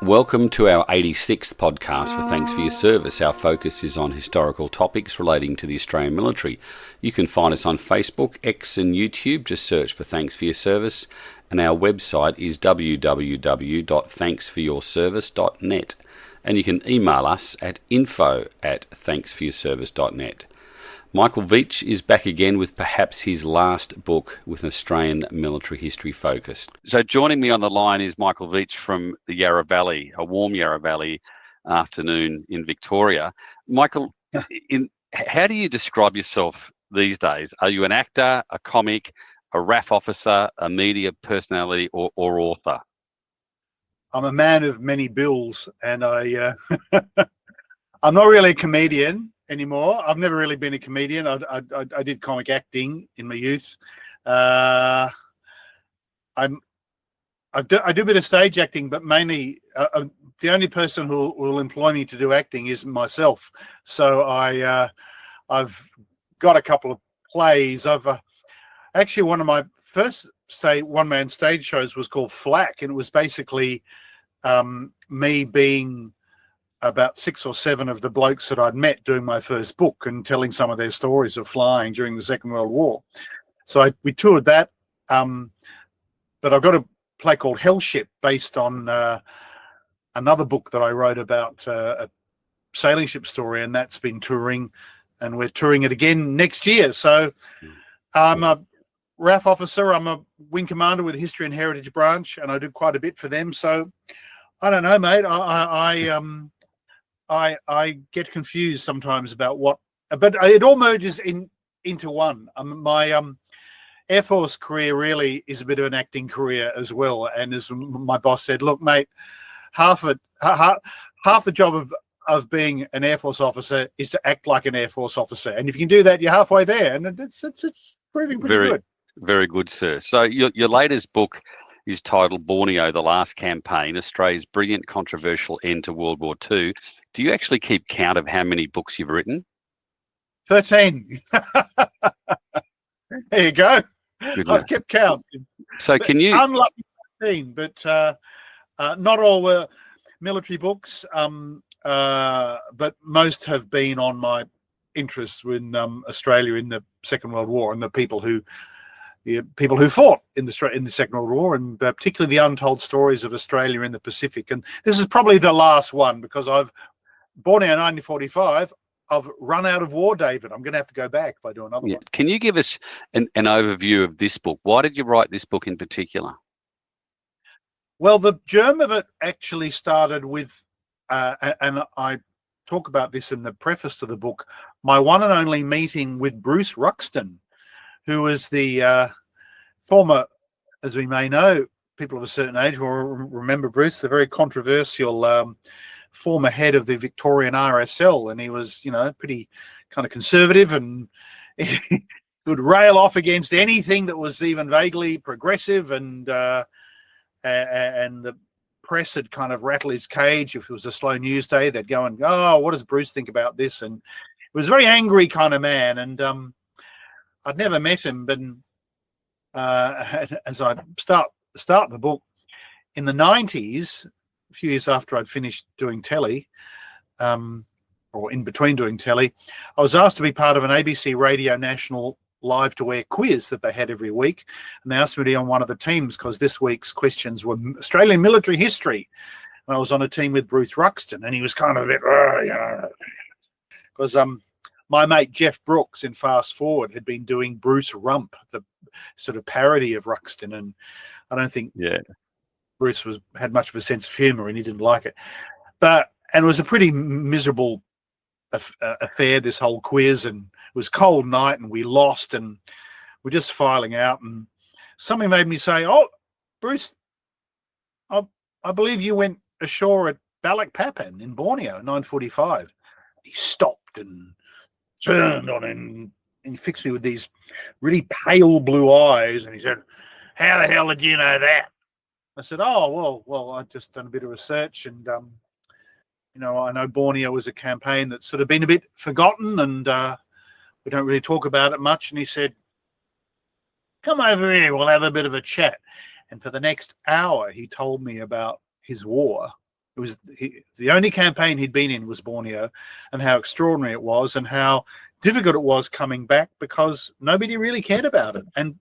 Welcome to our 86th podcast for Thanks for Your Service. Our focus is on historical topics relating to the Australian military. You can find us on Facebook, X and YouTube. Just search for Thanks for Your Service. And our website is www.thanksforyourservice.net. And you can email us at info@thanksforyourservice.net. Michael Veitch is back again with perhaps his last book with an Australian military history focus. So joining me on the line is Michael Veitch from the Yarra Valley, a warm Yarra Valley afternoon in Victoria. Michael, how do you describe yourself these days? Are you an actor, a comic, a RAF officer, a media personality, or author? I'm a man of many bills, and I'm not really a comedian anymore. I've never really been a comedian. I did comic acting in my youth. I do a bit of stage acting, but mainly the only person who will employ me to do acting is myself. So I've got a couple of plays. Actually, one of my first one-man stage shows was called Flak, and it was basically me being about 6 or 7 of the blokes that I'd met doing my first book and telling some of their stories of flying during the Second World War. So we toured that, but I've got a play called Hellship based on another book that I wrote about a sailing ship story, and that's been touring, and we're touring it again next year. So I'm a RAF officer. I'm a wing commander with the History and Heritage branch, and I do quite a bit for them. So I don't know, mate. I get confused sometimes about what, but it all merges into one. My Air Force career really is a bit of an acting career as well. And as my boss said, look, mate, half the job of being an Air Force officer is to act like an Air Force officer. And if you can do that, you're halfway there. And it's proving pretty good. Very good, sir. So your latest book is titled Borneo The Last Campaign, Australia's Brilliant Controversial End to World War II. Do you actually keep count of how many books you've written? 13. There you go. Goodness. I've kept count. So can you... Unlucky 13, but not all were military books, but most have been on my interests in Australia in the Second World War and the people who fought in the Second World War, and particularly the untold stories of Australia in the Pacific. And this is probably the last one, because Borneo 1945, I've run out of war, David. I'm going to have to go back if I do another one. Can you give us an overview of this book? Why did you write this book in particular? Well, the germ of it actually started with, and I talk about this in the preface to the book, my one and only meeting with Bruce Ruxton, who was the former, as we may know, people of a certain age will remember Bruce, the very controversial former head of the Victorian RSL. And he was, pretty kind of conservative, and he would rail off against anything that was even vaguely progressive. And the press had kind of rattle his cage. If it was a slow news day, they'd go and, oh, what does Bruce think about this? And he was a very angry kind of man. And I'd never met him, but as I start the book in the 90s, a few years after I'd finished doing telly, or in between doing telly, I was asked to be part of an ABC Radio National live-to-air quiz that they had every week, and they asked me to be on one of the teams because this week's questions were Australian military history, and I was on a team with Bruce Ruxton, and he was kind of a bit, because my mate Jeff Brooks in Fast Forward had been doing Bruce Rump, the sort of parody of Ruxton, and I don't think Bruce had much of a sense of humour, and he didn't like it. And it was a pretty miserable affair, this whole quiz, and it was cold night, and we lost, and we're just filing out, and something made me say, "Oh, Bruce, I believe you went ashore at Balikpapan in Borneo in 1945." He stopped and turned on him, and he fixed me with these really pale blue eyes, and he said, "How the hell did you know that?" I said, "Oh, well, I'd just done a bit of research, and I know Borneo was a campaign that's sort of been a bit forgotten, and we don't really talk about it much." And he said, "Come over here, we'll have a bit of a chat." And for the next hour, he told me about his war It was the only campaign he'd been in was Borneo, and how extraordinary it was, and how difficult it was coming back because nobody really cared about it, and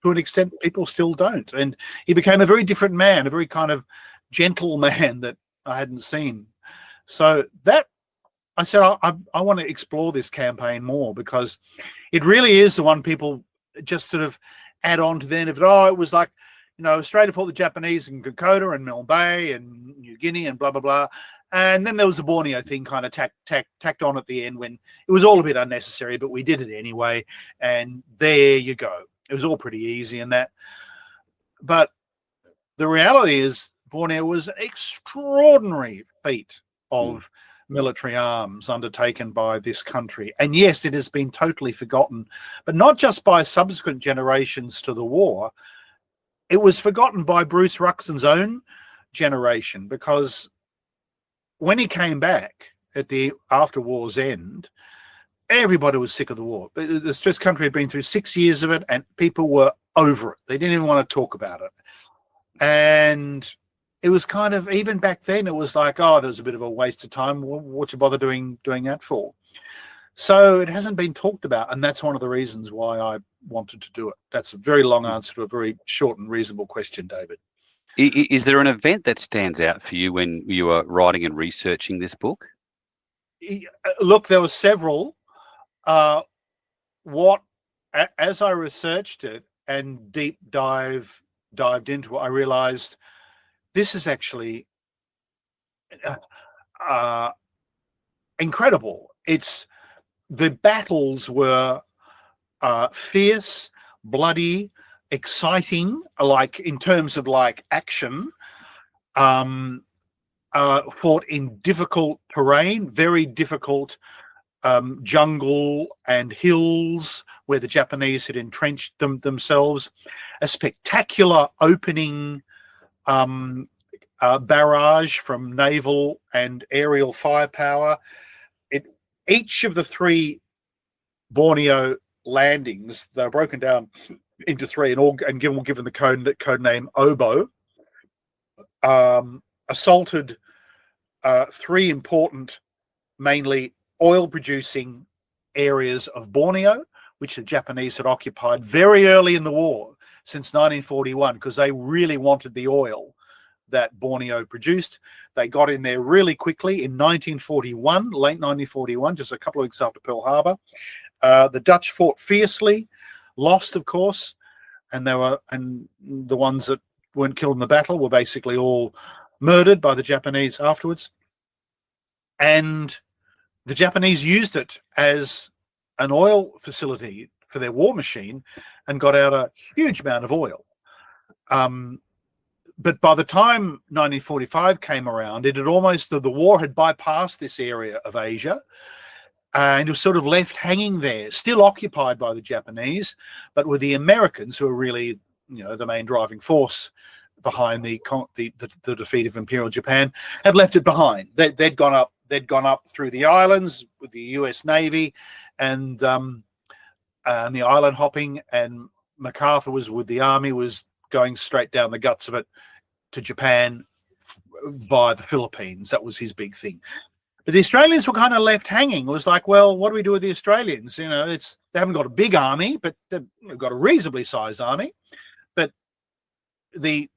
to an extent, people still don't. And he became a very different man, a very kind of gentle man that I hadn't seen. So that I said, I want to explore this campaign more, because it really is the one people just sort of add on to the end of it. Oh, it was like, Australia fought the Japanese in Kokoda and Milne Bay and New Guinea and blah, blah, blah. And then there was the Borneo thing kind of tacked on at the end, when it was all a bit unnecessary, but we did it anyway. And there you go. It was all pretty easy and that. But the reality is Borneo was an extraordinary feat of military arms undertaken by this country. And yes, it has been totally forgotten, but not just by subsequent generations to the war. It was forgotten by Bruce Ruxton's own generation, because when he came back at the after war's end, everybody was sick of the war. This country had been through 6 years of it, and people were over it. They didn't even want to talk about it. And it was kind of, even back then, it was like, oh, there was a bit of a waste of time. What you bother doing that for? So it hasn't been talked about, and that's one of the reasons why I wanted to do it. That's a very long answer to a very short and reasonable question, David. Is there an event that stands out for you when you were writing and researching this book? Look, there were several. As I researched it and deep dived into it, I realized this is actually incredible. The battles were fierce, bloody, exciting, like in terms of like action, fought in difficult terrain, very difficult jungle and hills where the Japanese had entrenched themselves. A spectacular opening barrage from naval and aerial firepower. Each of the three Borneo landings, they're broken down into three and given the code name Obo, assaulted three important, mainly oil-producing areas of Borneo, which the Japanese had occupied very early in the war, since 1941, because they really wanted the oil that Borneo produced. They got in there really quickly in 1941, late 1941, just a couple of weeks after Pearl Harbor. The Dutch fought fiercely, lost, of course, and the ones that weren't killed in the battle were basically all murdered by the Japanese afterwards. And the Japanese used it as an oil facility for their war machine and got out a huge amount of oil. But by the time 1945 came around, the war had bypassed this area of Asia, and it was sort of left hanging there, still occupied by the Japanese, but with the Americans, who are really, the main driving force behind the defeat of Imperial Japan, had left it behind. They'd gone up through the islands with the U.S. Navy and the island hopping, and MacArthur was with the army, was going straight down the guts of it to Japan via the Philippines. That was his big thing. But the Australians were kind of left hanging. It was like, well, what do we do with the Australians? They haven't got a big army, but they've got a reasonably sized army. But it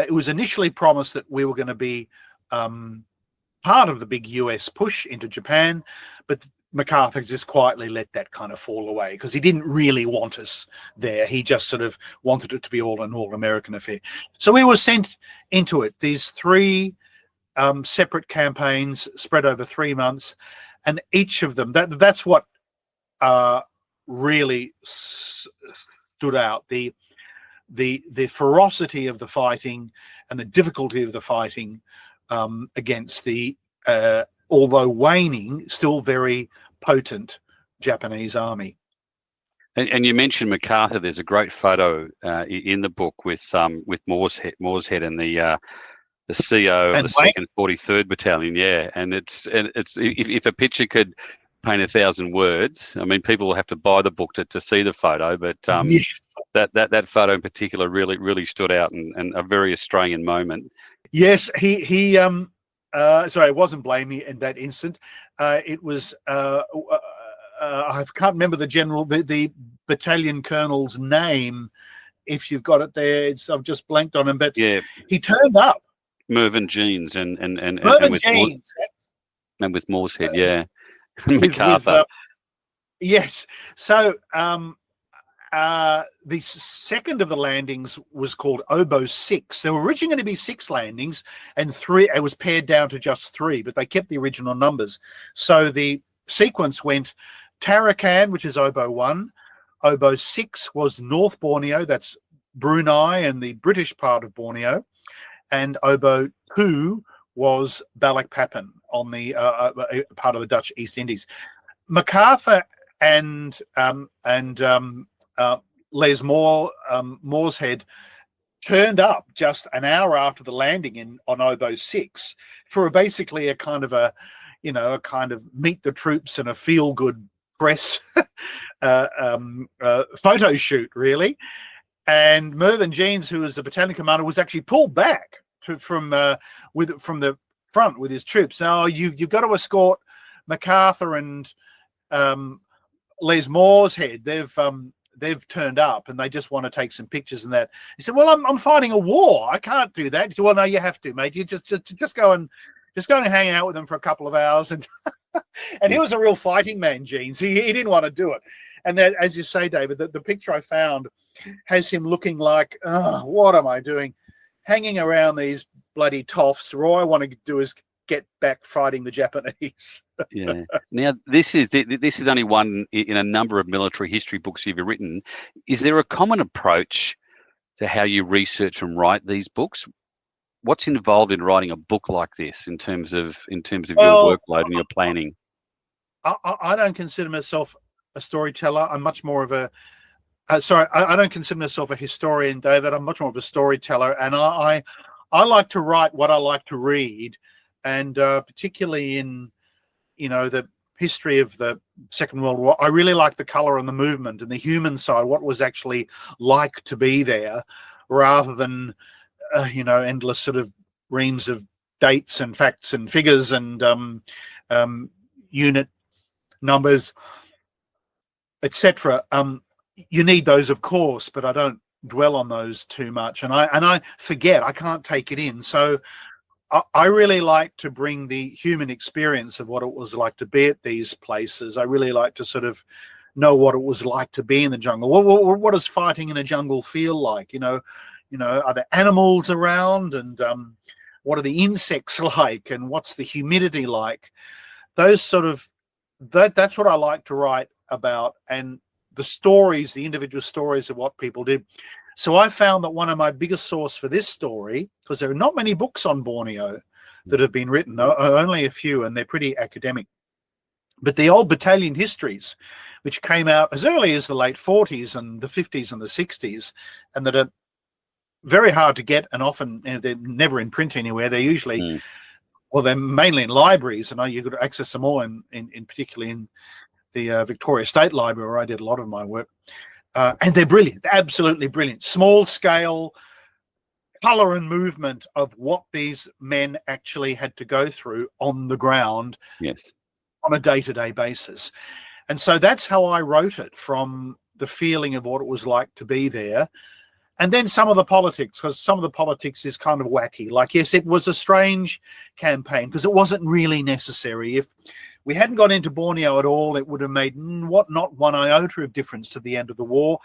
was initially promised that we were going to be part of the big US push into Japan, but MacArthur just quietly let that kind of fall away, because he didn't really want us there. He just sort of wanted it to be all an all-American affair. So we were sent into it, these three separate campaigns spread over 3 months, and each of them, that's what really stood out. The ferocity of the fighting and the difficulty of the fighting against the although waning, still very potent Japanese army. And you mentioned MacArthur. There's a great photo in the book with Moorehead and the CO of the 2nd 43rd Battalion. Yeah, and it's if a picture could paint 1,000 words, I mean, people will have to buy the book to see the photo. But yes. that photo in particular really stood out, and a very Australian moment. Yes, he sorry, it wasn't Blamey in that instant. It was I can't remember the battalion colonel's name. If you've got it there, I've just blanked on him, but he turned up. Mervyn Jeans and with Jeans. And with Moorehead, MacArthur. Yes. So the second of the landings was called Oboe 6. There were originally going to be 6 landings, and 3. It was pared down to just 3, but they kept the original numbers. So the sequence went Tarakan, which is Oboe 1. Oboe 6 was North Borneo, that's Brunei and the British part of Borneo. And Oboe 2 was Balikpapan on the part of the Dutch East Indies. MacArthur and Les Moorehead turned up just an hour after the landing on Oboe 6 for basically a kind of meet the troops and a feel good press photo shoot, really. And Mervyn Jeans, who was the battalion commander, was actually pulled back from the front with his troops. Now you've got to escort MacArthur and Les Moorehead. They've turned up and they just want to take some pictures and that. He said, "Well, I'm fighting a war. I can't do that." He said, "Well, no, you have to, mate. You just go and hang out with them for a couple of hours." And and he was a real fighting man, Jeans. He didn't want to do it. And that, as you say, David, the picture I found has him looking like, "Oh, what am I doing? Hanging around these bloody toffs. All I want to do is get back fighting the Japanese." Yeah. Now, this is only one in a number of military history books you've written. Is there a common approach to how you research and write these books? What's involved in writing a book like this in terms of your workload and your planning? I don't consider myself a storyteller. I'm much more of a I don't consider myself a historian, David. I'm much more of a storyteller, and I like to write what I like to read, and particularly in the history of the Second World War, I really like the colour and the movement and the human side, what was actually like to be there, rather than endless sort of reams of dates and facts and figures and unit numbers, etc. You need those, of course, but I don't dwell on those too much, and I forget. I can't take it in. So I really like to bring the human experience of what it was like to be at these places. I really like to sort of know what it was like to be in the jungle. What does fighting in a jungle feel like? Are there animals around, and what are the insects like, and what's the humidity like? Those sort of that's what I like to write about, and the stories, the individual stories of what people did. So I found that one of my biggest source for this story, because there are not many books on Borneo that have been written, only a few, and they're pretty academic. But the old battalion histories, which came out as early as the late 40s and the 50s and the 60s, and that are very hard to get, and often they're never in print anywhere. They're usually, well, they're mainly in libraries, and you could access them all in particularly in the Victoria State Library, where I did a lot of my work. And they're brilliant, absolutely brilliant. Small scale, colour and movement of what these men actually had to go through on the ground, yes, on a day-to-day basis. And so that's how I wrote it, from the feeling of what it was like to be there. And then some of the politics, because some of the politics is kind of wacky. Like, yes, it was a strange campaign because it wasn't really necessary. If we hadn't gone into Borneo at all, it would have made not one iota of difference to the end of the war.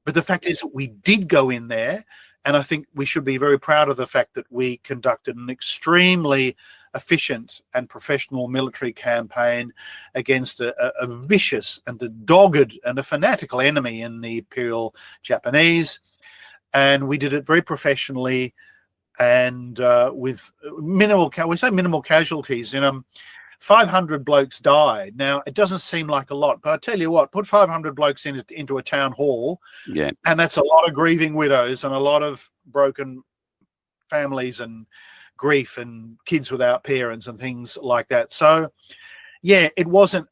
But the fact is that we did go in there, and I think we should be very proud of the fact that we conducted an extremely efficient and professional military campaign against a vicious and a dogged and a fanatical enemy in the Imperial Japanese. And we did it very professionally and with minimal casualties. 500 blokes died. Now, it doesn't seem like a lot, but I tell you what, put 500 blokes into a town hall, and that's a lot of grieving widows and a lot of broken families and grief and kids without parents and things like that. So, yeah, it wasn't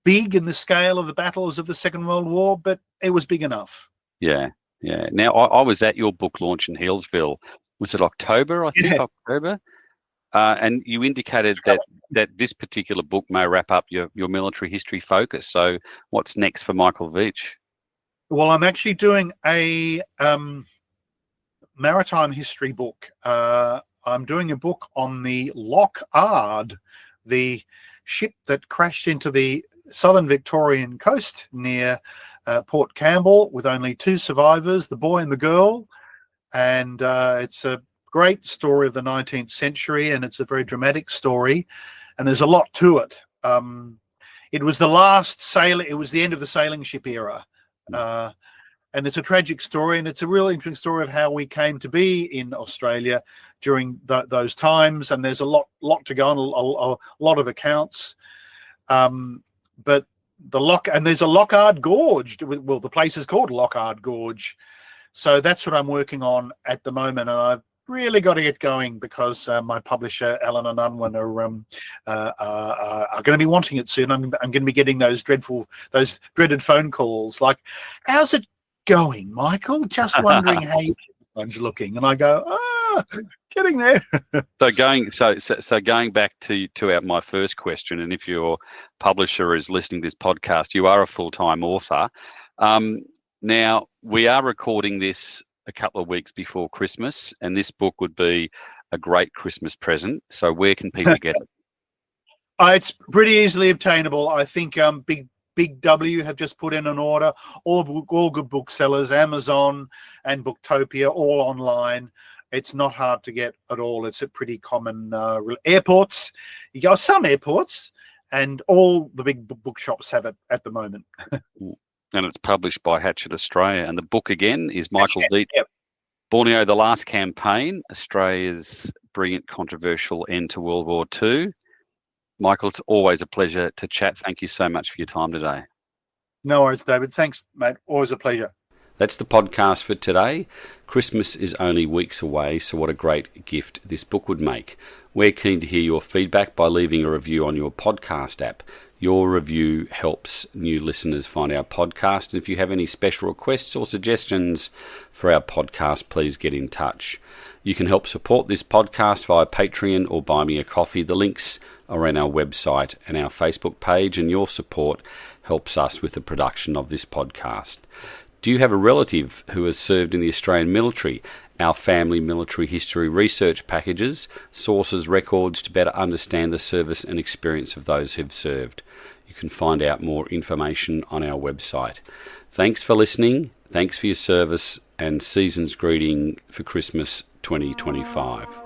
big in the scale of the battles of the Second World War, but it was big enough. Yeah. Now, I was at your book launch in Healesville. Was it October, I think? Yeah. October? And you indicated that this particular book may wrap up your military history focus. So what's next for Michael Veitch? Well, I'm actually doing a maritime history book. I'm doing a book on the Lockard, the ship that crashed into the southern Victorian coast near Port Campbell with only 2 survivors, the boy and the girl. And it's a great story of the 19th century, and it's a very dramatic story, and there's a lot to it. It was the last sailing, it was the end of the sailing ship era. And it's a tragic story, and it's a really interesting story of how we came to be in Australia during those times. And there's a lot to go on, a lot of accounts. But there's a Lockard Gorge. Well, the place is called Lockard Gorge. So that's what I'm working on at the moment, and I've really got to get going because my publisher, Allen and Unwin, are going to be wanting it soon. I'm going to be getting those dreaded phone calls like, "How's it going, Michael? Just wondering how one's looking." And I go, getting there. So going back to my first question, and if your publisher is listening to this podcast, you are a full-time author. Now, we are recording this a couple of weeks before Christmas, and this book would be a great Christmas present. So where can people get it? It's pretty easily obtainable. I think Big W have just put in an order. All good booksellers, Amazon and Booktopia, all online. It's not hard to get at all. It's at pretty common airports. You go some airports, and all the big bookshops have it at the moment. And it's published by Hachette Australia. And the book again is Michael Veitch, Borneo The Last Campaign, Australia's brilliant controversial end to World War II. Michael, it's always a pleasure to chat. Thank you so much for your time today. No worries, David. Thanks, mate. Always a pleasure. That's the podcast for today. Christmas is only weeks away, so what a great gift this book would make. We're keen to hear your feedback by leaving a review on your podcast app. Your review helps new listeners find our podcast. And if you have any special requests or suggestions for our podcast, please get in touch. You can help support this podcast via Patreon or Buy Me a Coffee. The links are on our website and our Facebook page, and your support helps us with the production of this podcast. Do you have a relative who has served in the Australian military? Our family military history research packages, sources, records to better understand the service and experience of those who've served. You can find out more information on our website. Thanks for listening, thanks for your service, and season's greeting for Christmas 2025.